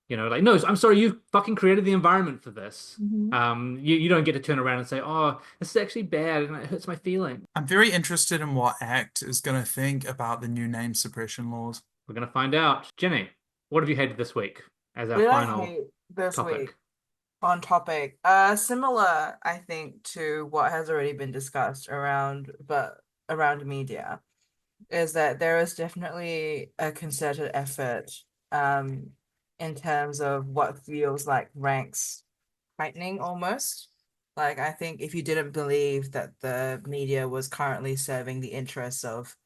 Like, no, I'm sorry, you fucking created the environment for this. You don't get to turn around and say, "Oh, this is actually bad and it hurts my feeling." I'm very interested in what ACT is going to think about the new name suppression laws. We're going to find out. Jenny, what have you hated this week as our Did I final hate this topic? week on topic? Similar, I think, to what has already been discussed around media, is that there is definitely a concerted effort in terms of what feels like ranks tightening almost. Like, I think if you didn't believe that the media was currently serving the interests of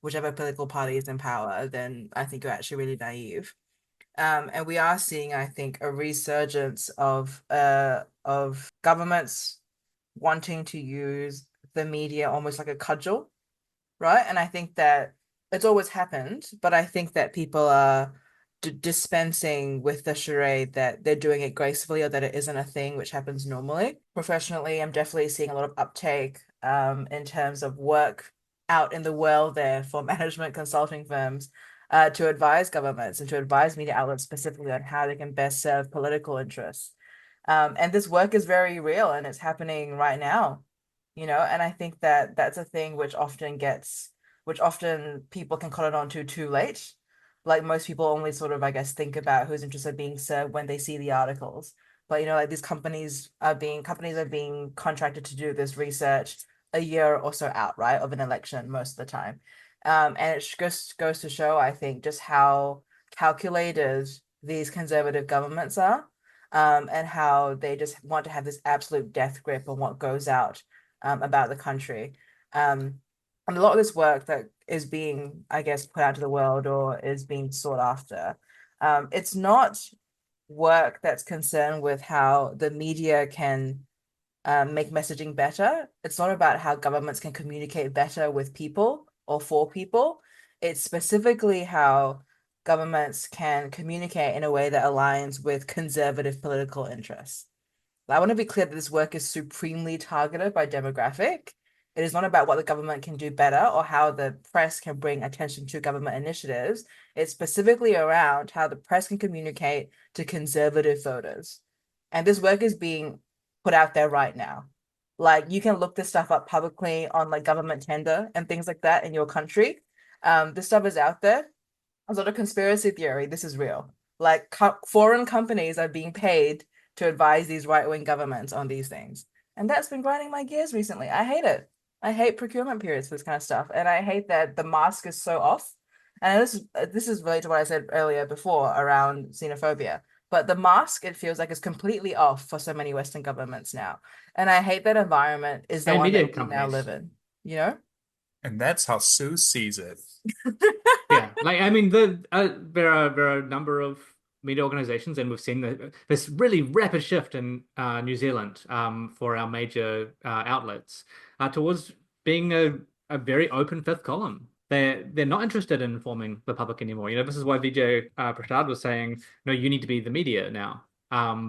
whichever political party is in power, then I think you're actually really naive. And we are seeing, I think, a resurgence of governments wanting to use the media almost like a cudgel, right? And I think that it's always happened, but I think that people are dispensing with the charade that they're doing it gracefully or that it isn't a thing, which happens normally. Professionally, I'm definitely seeing a lot of uptake in terms of work out in the world there for management consulting firms to advise governments and to advise media outlets specifically on how they can best serve political interests. And this work is very real and it's happening right now, and I think that that's a thing which often people can cotton on to too late. Like most people only sort of, I guess, think about who's interested in being served when they see the articles. But like these companies are being contracted to do this research a year or so out, right, of an election most of the time. And it goes to show, I think, just how calculated these conservative governments are, and how they just want to have this absolute death grip on what goes out about the country. And a lot of this work that is being, I guess, put out to the world or is being sought after, it's not work that's concerned with how the media can make messaging better. It's not about how governments can communicate better with people or for people. It's specifically how governments can communicate in a way that aligns with conservative political interests. I want to be clear that this work is supremely targeted by demographic. It is not about what the government can do better or how the press can bring attention to government initiatives. It's specifically around how the press can communicate to conservative voters. And this work is being put out there right now. Like you can look this stuff up publicly on like government tender and things like that in your country. This stuff is out there. It's not a conspiracy theory. This is real. Like foreign companies are being paid to advise these right-wing governments on these things. And that's been grinding my gears recently. I hate it. I hate procurement periods for this kind of stuff. And I hate that the mask is so off. And this is related to what I said earlier before around xenophobia. But the mask, it feels like, is completely off for so many Western governments now. And I hate that environment is the And one media that we now companies. live in, you know? And that's how Sue sees it. Yeah, like I mean, there are a number of media organizations, and we've seen this really rapid shift in New Zealand for our major outlets towards being a very open fifth column. They're not interested in informing the public anymore. This is why Vijay Prashad was saying, no, you need to be the media now,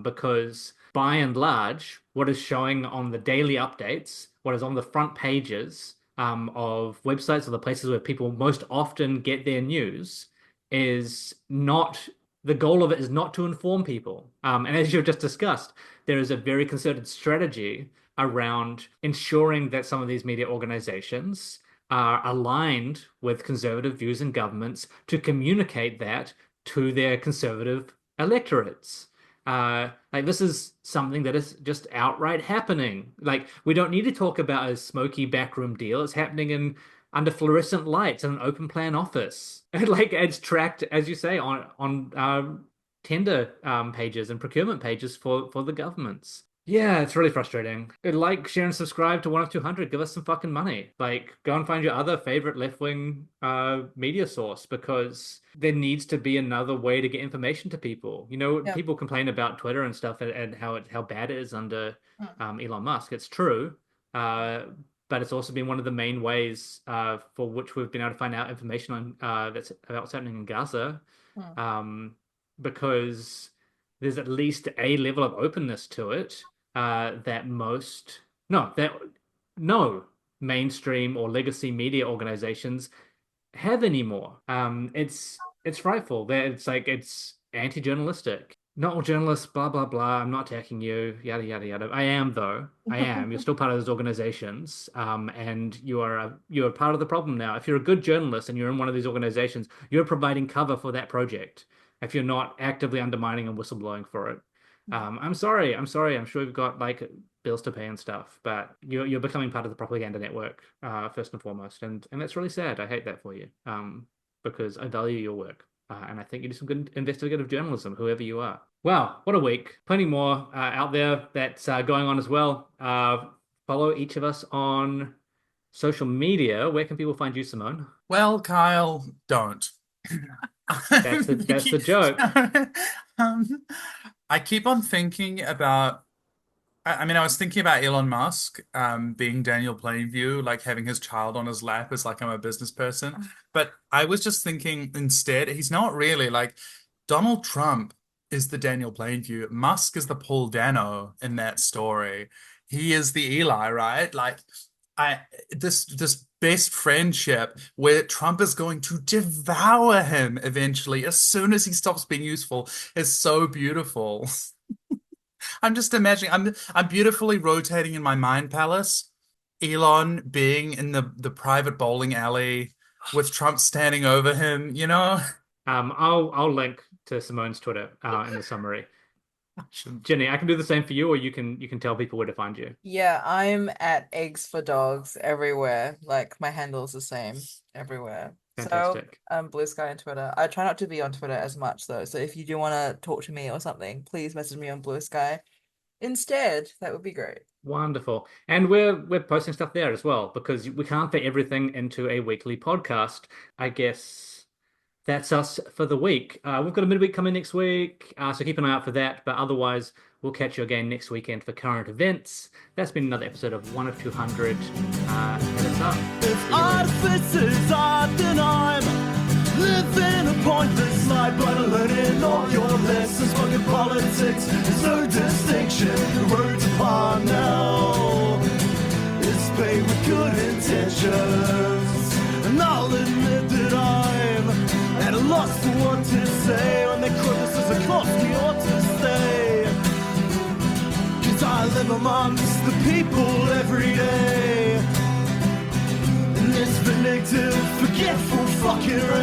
because by and large, what is showing on the daily updates, what is on the front pages of websites or the places where people most often get their news is not the goal of it is not to inform people. And as you've just discussed, there is a very concerted strategy around ensuring that some of these media organizations are aligned with conservative views in governments to communicate that to their conservative electorates. Like this is something that is just outright happening. Like we don't need to talk about a smoky backroom deal. It's happening in under fluorescent lights in an open plan office. Like it's tracked, as you say, on tender pages and procurement pages for the governments. Yeah, it's really frustrating. Like, share, and subscribe to 1 of 200. Give us some fucking money. Like, go and find your other favorite left-wing media source because there needs to be another way to get information to people. Yeah. People complain about Twitter and stuff and how bad it is under Elon Musk. It's true. But it's also been one of the main ways for which we've been able to find out information on that's about what's happening in Gaza. Because there's at least a level of openness to it that no mainstream or legacy media organizations have anymore. It's frightful. It's anti-journalistic. Not all journalists, blah blah blah. I'm not attacking you, yada yada yada. I am though. I am. You're still part of those organizations, and you're part of the problem now. If you're a good journalist and you're in one of these organizations, you're providing cover for that project. If you're not actively undermining and whistleblowing for it, I'm sorry. I'm sorry. I'm sure you've got like bills to pay and stuff, but you're becoming part of the propaganda network first and foremost, and that's really sad. I hate that for you, because I value your work. And I think you do some good investigative journalism, whoever you are. Wow, what a week. Plenty more out there that's going on as well. Follow each of us on social media. Where can people find you, Simone? Well, Kyle, don't. That's the joke. I keep on thinking about. I mean, I was thinking about Elon Musk being Daniel Plainview, like having his child on his lap as like I'm a business person. But I was just thinking instead, he's not really like Donald Trump is the Daniel Plainview. Musk is the Paul Dano in that story. He is the Eli, right? Like, this best friendship where Trump is going to devour him eventually as soon as he stops being useful is so beautiful. I'm just imagining, I'm beautifully rotating in my mind palace, Elon being in the private bowling alley with Trump standing over him, you know? I'll link to Simone's Twitter in the summary. Ginny, I can do the same for you, or you can tell people where to find you. Yeah, I'm at Eggs for Dogs everywhere. Like my handle's the same everywhere. Fantastic. So, Blue Sky and Twitter. I try not to be on Twitter as much though. So if you do want to talk to me or something, please message me on Blue Sky instead. That would be great. Wonderful. And we're posting stuff there as well, because we can't fit everything into a weekly podcast. I guess that's us for the week. We've got a midweek coming next week, so keep an eye out for that. But otherwise, we'll catch you again next weekend for current events. That's been another episode of 1 of 200. Hit us up. If artifices are then I'm living a pointless life, but learning all your lessons. Fucking politics, there's no distinction. The road's upon now. It's paid with good intentions. And I'll admit that I'm at a loss for what to say when they quote this as a cost we ought to stay. 'Cause I live amongst the people every day. In this vindictive, forgetful fucking race.